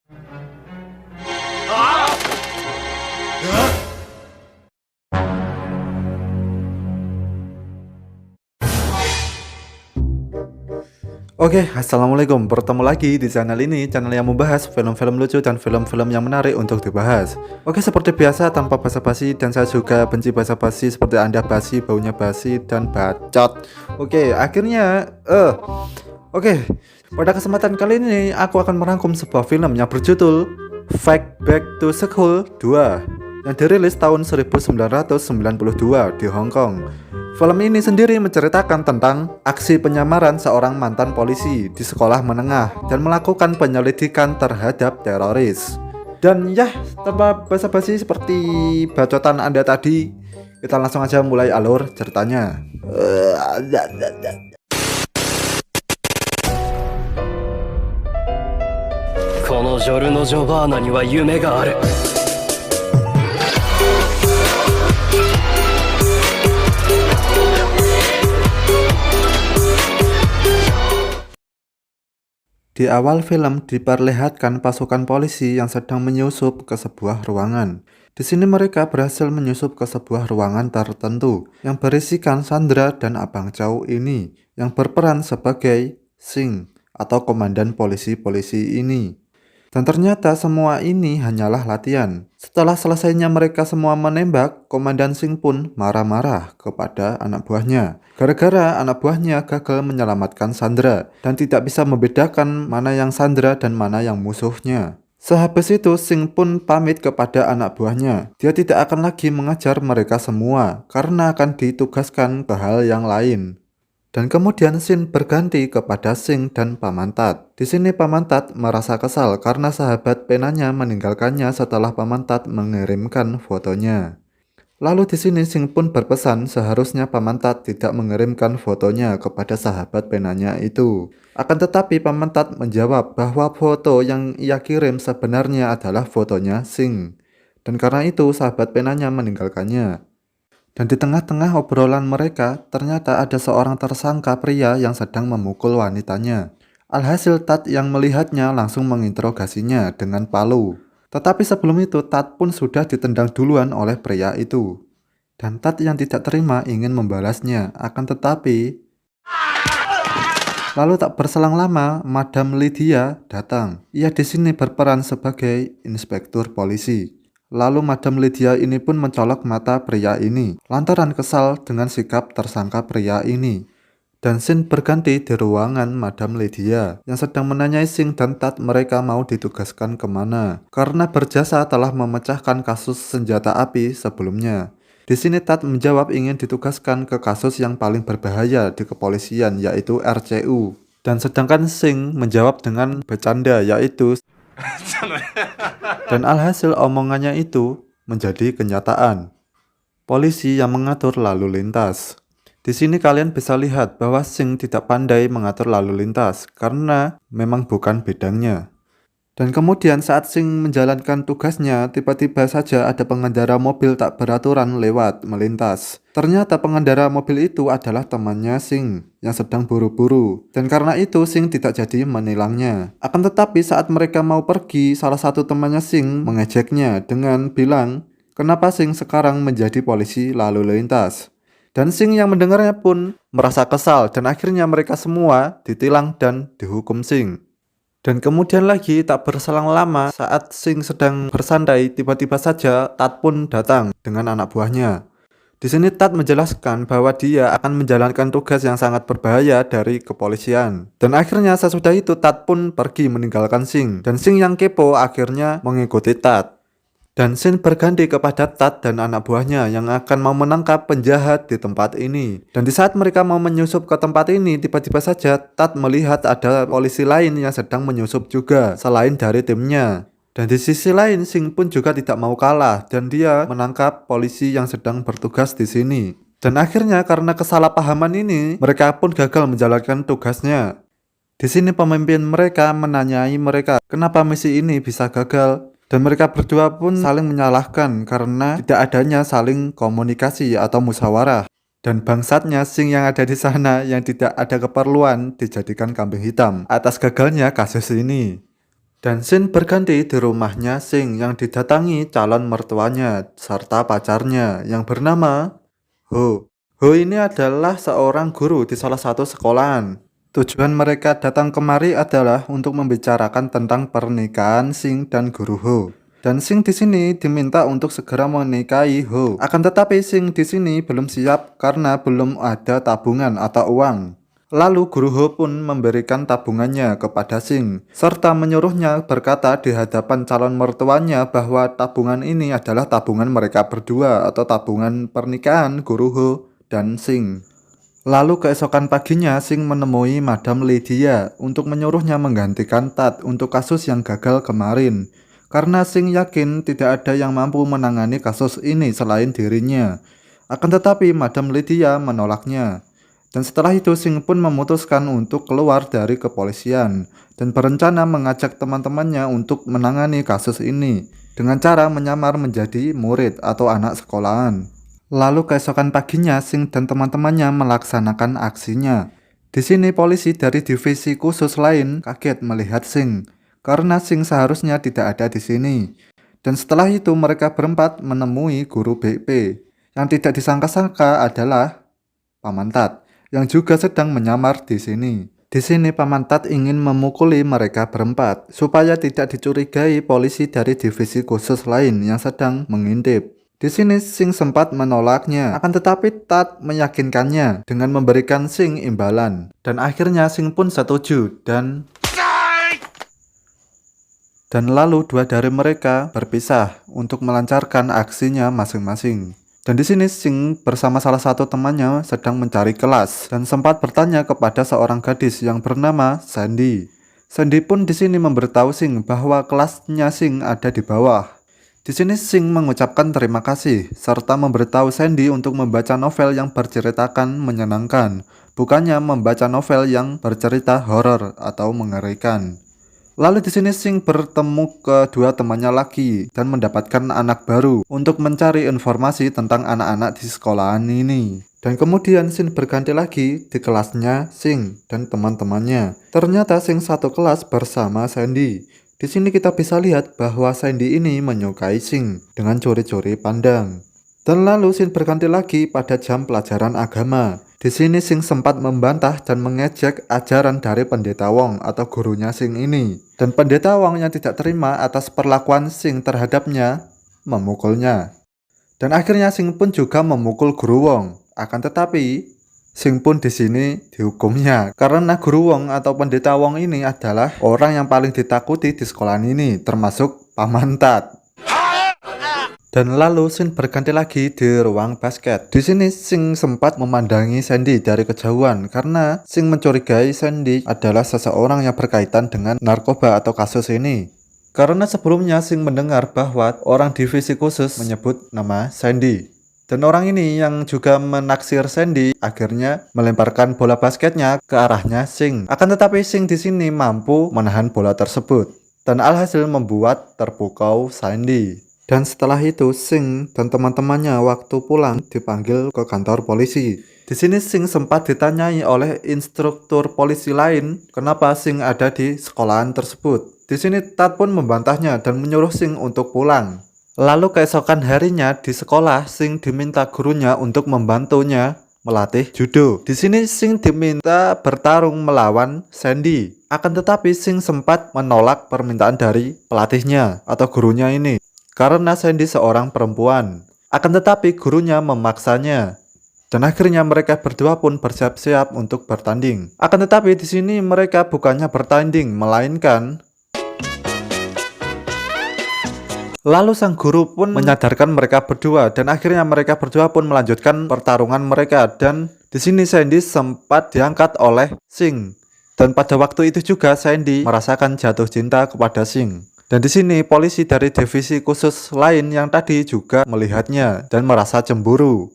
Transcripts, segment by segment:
Oke, assalamualaikum. Bertemu lagi di channel ini, channel yang membahas film-film lucu dan film-film yang menarik untuk dibahas. Oke, seperti biasa tanpa basa-basi, dan saya juga benci basa-basi seperti Anda basi, baunya basi dan bacot. Oke, akhirnya Oke, pada kesempatan kali ini aku akan merangkum sebuah film yang berjudul Fight Back to School 2 yang dirilis tahun 1992 di Hong Kong. Film ini sendiri menceritakan tentang aksi penyamaran seorang mantan polisi di sekolah menengah dan melakukan penyelidikan terhadap teroris. Dan ya, tanpa basa-basi seperti bacotan Anda tadi, kita langsung aja mulai alur ceritanya. このジョルノ・ジョバーナには夢がある。 Di awal film diperlihatkan pasukan polisi yang sedang menyusup ke sebuah ruangan. Di sini mereka berhasil menyusup ke sebuah ruangan tertentu yang berisikan Sandra dan Abang Chow ini yang berperan sebagai Sing atau komandan polisi-polisi ini. Dan ternyata semua ini hanyalah latihan. Setelah selesainya mereka semua menembak, Komandan Sing pun marah-marah kepada anak buahnya. Gara-gara anak buahnya gagal menyelamatkan Sandra dan tidak bisa membedakan mana yang Sandra dan mana yang musuhnya. Sehabis itu Sing pun pamit kepada anak buahnya. Dia tidak akan lagi mengajar mereka semua karena akan ditugaskan ke hal yang lain. Dan kemudian scene berganti kepada Sing dan Pamantat. Di sini Pamantat merasa kesal karena sahabat penanya meninggalkannya setelah Pamantat mengirimkan fotonya. Lalu di sini Sing pun berpesan seharusnya Pamantat tidak mengirimkan fotonya kepada sahabat penanya itu. Akan tetapi Pamantat menjawab bahwa foto yang ia kirim sebenarnya adalah fotonya Sing. Dan karena itu sahabat penanya meninggalkannya. Dan di tengah-tengah obrolan mereka, ternyata ada seorang tersangka pria yang sedang memukul wanitanya. Alhasil Tat yang melihatnya langsung menginterogasinya dengan palu. Tetapi sebelum itu Tat pun sudah ditendang duluan oleh pria itu. Dan Tat yang tidak terima ingin membalasnya, akan tetapi... Lalu tak berselang lama, Madam Lydia datang. Ia di sini berperan sebagai inspektur polisi. Lalu Madam Lydia ini pun mencolok mata pria ini, lantaran kesal dengan sikap tersangka pria ini. Dan scene berganti di ruangan Madam Lydia, yang sedang menanyai Sing dan Tat mereka mau ditugaskan kemana, karena berjasa telah memecahkan kasus senjata api sebelumnya. Di sini Tat menjawab ingin ditugaskan ke kasus yang paling berbahaya di kepolisian, yaitu RCU. Dan sedangkan Sing menjawab dengan bercanda, yaitu... Dan alhasil omongannya itu menjadi kenyataan. Polisi yang mengatur lalu lintas. Di sini kalian bisa lihat bahwa Sing tidak pandai mengatur lalu lintas karena memang bukan bidangnya. Dan kemudian saat Sing menjalankan tugasnya, tiba-tiba saja ada pengendara mobil tak beraturan lewat melintas. Ternyata pengendara mobil itu adalah temannya Sing yang sedang buru-buru. Dan karena itu Sing tidak jadi menilangnya. Akan tetapi saat mereka mau pergi, salah satu temannya Sing mengejeknya dengan bilang, "Kenapa Sing sekarang menjadi polisi lalu lintas?" Dan Sing yang mendengarnya pun merasa kesal dan akhirnya mereka semua ditilang dan dihukum Sing. Dan kemudian lagi tak berselang lama saat Sing sedang bersantai, tiba-tiba saja Tat pun datang dengan anak buahnya. Di sini Tat menjelaskan bahwa dia akan menjalankan tugas yang sangat berbahaya dari kepolisian. Dan akhirnya sesudah itu Tat pun pergi meninggalkan Sing. Dan Sing yang kepo akhirnya mengikuti Tat. Dan scene berganti kepada Tat dan anak buahnya yang akan mau menangkap penjahat di tempat ini. Dan di saat mereka mau menyusup ke tempat ini, tiba-tiba saja Tat melihat ada polisi lain yang sedang menyusup juga, selain dari timnya. Dan di sisi lain, Sing pun juga tidak mau kalah dan dia menangkap polisi yang sedang bertugas di sini. Dan akhirnya karena kesalahpahaman ini, mereka pun gagal menjalankan tugasnya. Di sini pemimpin mereka menanyai mereka, kenapa misi ini bisa gagal? Dan mereka berdua pun saling menyalahkan karena tidak adanya saling komunikasi atau musyawarah. Dan bangsatnya Sing yang ada di sana yang tidak ada keperluan dijadikan kambing hitam atas gagalnya kasus ini. Dan scene berganti di rumahnya Sing yang didatangi calon mertuanya serta pacarnya yang bernama Ho. Ho ini adalah seorang guru di salah satu sekolahan. Tujuan mereka datang kemari adalah untuk membicarakan tentang pernikahan Sing dan guru Ho. Dan Sing di sini diminta untuk segera menikahi Ho. Akan tetapi Sing di sini belum siap karena belum ada tabungan atau uang. Lalu guru Ho pun memberikan tabungannya kepada Sing, serta menyuruhnya berkata di hadapan calon mertuanya bahwa tabungan ini adalah tabungan mereka berdua atau tabungan pernikahan guru Ho dan Sing. Lalu keesokan paginya Sing menemui Madam Lydia untuk menyuruhnya menggantikan Tat untuk kasus yang gagal kemarin. Karena Sing yakin tidak ada yang mampu menangani kasus ini selain dirinya. Akan tetapi Madam Lydia menolaknya. Dan setelah itu Sing pun memutuskan untuk keluar dari kepolisian dan berencana mengajak teman-temannya untuk menangani kasus ini dengan cara menyamar menjadi murid atau anak sekolahan. Lalu keesokan paginya Sing dan teman-temannya melaksanakan aksinya. Di sini polisi dari divisi khusus lain kaget melihat Sing karena Sing seharusnya tidak ada di sini. Dan setelah itu mereka berempat menemui guru BP yang tidak disangka-sangka adalah Paman Tat yang juga sedang menyamar di sini. Di sini Paman Tat ingin memukuli mereka berempat supaya tidak dicurigai polisi dari divisi khusus lain yang sedang mengintip. Di sini Sing sempat menolaknya, akan tetapi Tat meyakinkannya dengan memberikan Sing imbalan. Dan akhirnya Sing pun setuju dan lalu dua dari mereka berpisah untuk melancarkan aksinya masing-masing. Dan di sini Sing bersama salah satu temannya sedang mencari kelas dan sempat bertanya kepada seorang gadis yang bernama Sandy. Sandy pun di sini memberitahu Sing bahwa kelasnya Sing ada di bawah. Di sini Sing mengucapkan terima kasih serta memberitahu Sandy untuk membaca novel yang berceritakan menyenangkan, bukannya membaca novel yang bercerita horor atau mengerikan. Lalu di sini Sing bertemu kedua temannya lagi dan mendapatkan anak baru untuk mencari informasi tentang anak-anak di sekolahan ini. Dan kemudian Sing berganti lagi di kelasnya Sing dan teman-temannya. Ternyata Sing satu kelas bersama Sandy. Di sini kita bisa lihat bahwa Sandy ini menyukai Sing dengan curi-curi pandang. Dan lalu Sing berganti lagi pada jam pelajaran agama. Di sini Sing sempat membantah dan mengejek ajaran dari Pendeta Wong atau gurunya Sing ini. Dan Pendeta Wong yang tidak terima atas perlakuan Sing terhadapnya, memukulnya. Dan akhirnya Sing pun juga memukul Guru Wong. Akan tetapi Sing pun di sini dihukumnya karena Guru Wong atau Pendeta Wong ini adalah orang yang paling ditakuti di sekolah ini, termasuk Paman Tat. Dan lalu Sing berganti lagi di ruang basket. Di sini Sing sempat memandangi Sandy dari kejauhan karena Sing mencurigai Sandy adalah seseorang yang berkaitan dengan narkoba atau kasus ini. Karena sebelumnya Sing mendengar bahwa orang divisi khusus menyebut nama Sandy. Dan orang ini yang juga menaksir Sandy akhirnya melemparkan bola basketnya ke arahnya Sing. Akan tetapi Sing di sini mampu menahan bola tersebut dan alhasil membuat terpukau Sandy. Dan setelah itu Sing dan teman-temannya waktu pulang dipanggil ke kantor polisi. Di sini Sing sempat ditanyai oleh instruktur polisi lain kenapa Sing ada di sekolahan tersebut. Di sini Tat pun membantahnya dan menyuruh Sing untuk pulang. Lalu keesokan harinya di sekolah Sing diminta gurunya untuk membantunya melatih judo. Di sini Sing diminta bertarung melawan Sandy. Akan tetapi Sing sempat menolak permintaan dari pelatihnya atau gurunya ini. Karena Sandy seorang perempuan. Akan tetapi gurunya memaksanya. Dan akhirnya mereka berdua pun bersiap-siap untuk bertanding. Akan tetapi di sini mereka bukannya bertanding, melainkan lalu sang guru pun menyadarkan mereka berdua dan akhirnya mereka berdua pun melanjutkan pertarungan mereka. Dan di sini Sandy sempat diangkat oleh Sing. Dan pada waktu itu juga Sandy merasakan jatuh cinta kepada Sing. Dan di sini polisi dari divisi khusus lain yang tadi juga melihatnya dan merasa cemburu.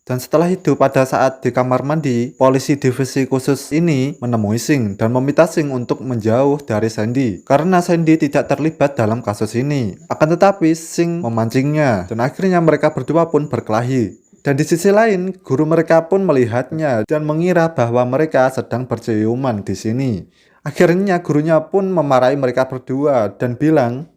Dan setelah itu pada saat di kamar mandi, polisi divisi khusus ini menemui Sing dan meminta Sing untuk menjauh dari Sandy karena Sandy tidak terlibat dalam kasus ini. Akan tetapi Sing memancingnya dan akhirnya mereka berdua pun berkelahi. Dan di sisi lain, guru mereka pun melihatnya dan mengira bahwa mereka sedang berciuman di sini. Akhirnya gurunya pun memarahi mereka berdua dan bilang,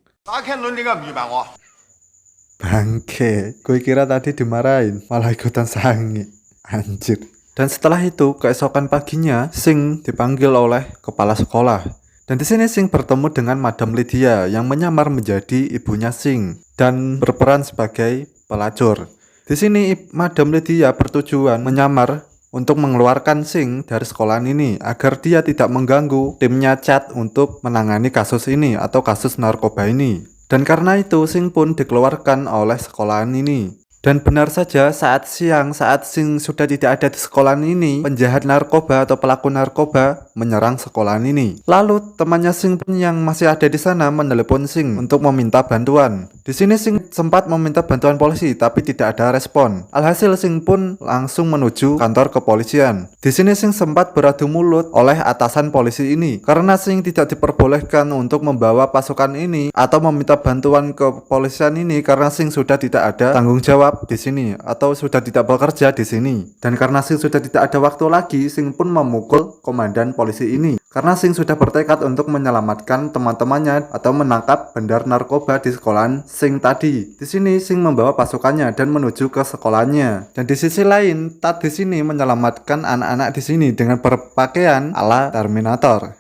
bangke, gue kira tadi dimarahin, malah ikutan sangi. Anjir. Dan setelah itu, keesokan paginya, Sing dipanggil oleh kepala sekolah. Dan di sini Sing bertemu dengan Madam Lydia yang menyamar menjadi ibunya Sing dan berperan sebagai pelacur. Di sini Madam Lydia bertujuan menyamar untuk mengeluarkan Sing dari sekolahan ini agar dia tidak mengganggu timnya Chad untuk menangani kasus ini atau kasus narkoba ini. Dan karena itu Sing pun dikeluarkan oleh sekolahan ini. Dan benar saja saat siang, saat Sing sudah tidak ada di sekolahan ini, penjahat narkoba atau pelaku narkoba menyerang sekolahan ini. Lalu temannya Sing pun yang masih ada di sana menelepon Sing untuk meminta bantuan. Di sini Sing sempat meminta bantuan polisi tapi tidak ada respon. Alhasil Sing pun langsung menuju kantor kepolisian. Di sini Sing sempat beradu mulut oleh atasan polisi ini karena Sing tidak diperbolehkan untuk membawa pasukan ini atau meminta bantuan ke kepolisian ini karena Sing sudah tidak ada tanggung jawab di sini atau sudah tidak bekerja di sini. Dan karena Sing sudah tidak ada waktu lagi, Sing pun memukul komandan polisi ini karena Sing sudah bertekad untuk menyelamatkan teman-temannya atau menangkap bandar narkoba di sekolahan Sing tadi. Di sini Sing membawa pasukannya dan menuju ke sekolahnya. Dan di sisi lain, Tat di sini menyelamatkan anak-anak di sini dengan berpakaian ala Terminator.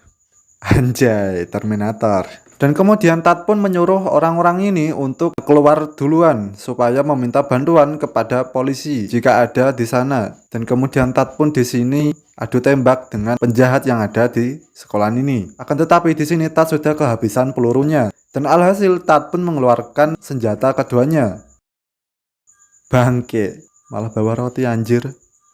Anjay, Terminator. Dan kemudian Tat pun menyuruh orang-orang ini untuk keluar duluan supaya meminta bantuan kepada polisi jika ada di sana. Dan kemudian Tat pun di sini adu tembak dengan penjahat yang ada di sekolah ini. Akan tetapi di sini Tat sudah kehabisan pelurunya. Dan alhasil Tat pun mengeluarkan senjata keduanya. Bangke, malah bawa roti anjir.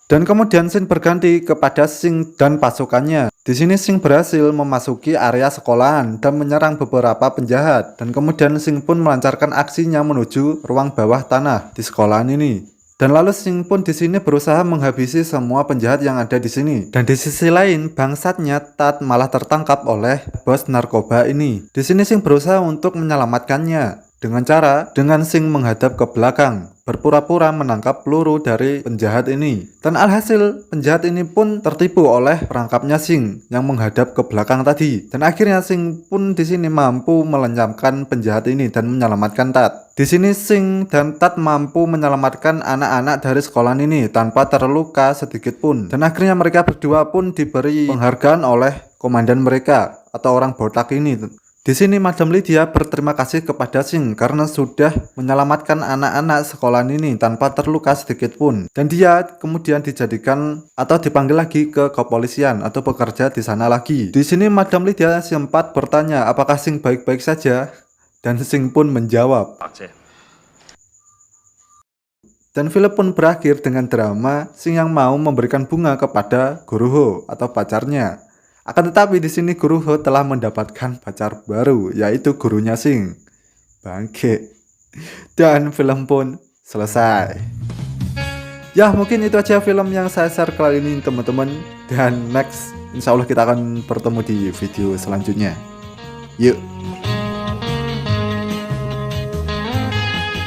Dan kemudian Sing berganti kepada Sing dan pasukannya. Di sini Sing berhasil memasuki area sekolahan dan menyerang beberapa penjahat. Dan kemudian Sing pun melancarkan aksinya menuju ruang bawah tanah di sekolahan ini. Dan lalu Sing pun di sini berusaha menghabisi semua penjahat yang ada di sini. Dan di sisi lain, bangsatnya Tat malah tertangkap oleh bos narkoba ini. Di sini Sing berusaha untuk menyelamatkannya dengan Sing menghadap ke belakang, berpura-pura menangkap peluru dari penjahat ini. Dan alhasil penjahat ini pun tertipu oleh perangkapnya Sing yang menghadap ke belakang tadi. Dan akhirnya Sing pun di sini mampu melenyapkan penjahat ini dan menyelamatkan Tat. Di sini Sing dan Tat mampu menyelamatkan anak-anak dari sekolah ini tanpa terluka sedikit pun. Dan akhirnya mereka berdua pun diberi penghargaan oleh komandan mereka atau orang botak ini. Di sini Madam Lydia berterima kasih kepada Sing karena sudah menyelamatkan anak-anak sekolah ini tanpa terluka sedikit pun. Dan dia kemudian dijadikan atau dipanggil lagi ke kepolisian atau bekerja di sana lagi. Di sini Madam Lydia sempat bertanya apakah Sing baik-baik saja dan Sing pun menjawab. Dan film pun berakhir dengan drama Sing yang mau memberikan bunga kepada Guru atau pacarnya. Akan tetapi di sini Guru telah mendapatkan pacar baru, yaitu gurunya Sing. Bangke. Dan film pun selesai. Ya, mungkin itu aja film yang saya share kali ini teman-teman. Dan next, insya Allah kita akan bertemu di video selanjutnya. Yuk.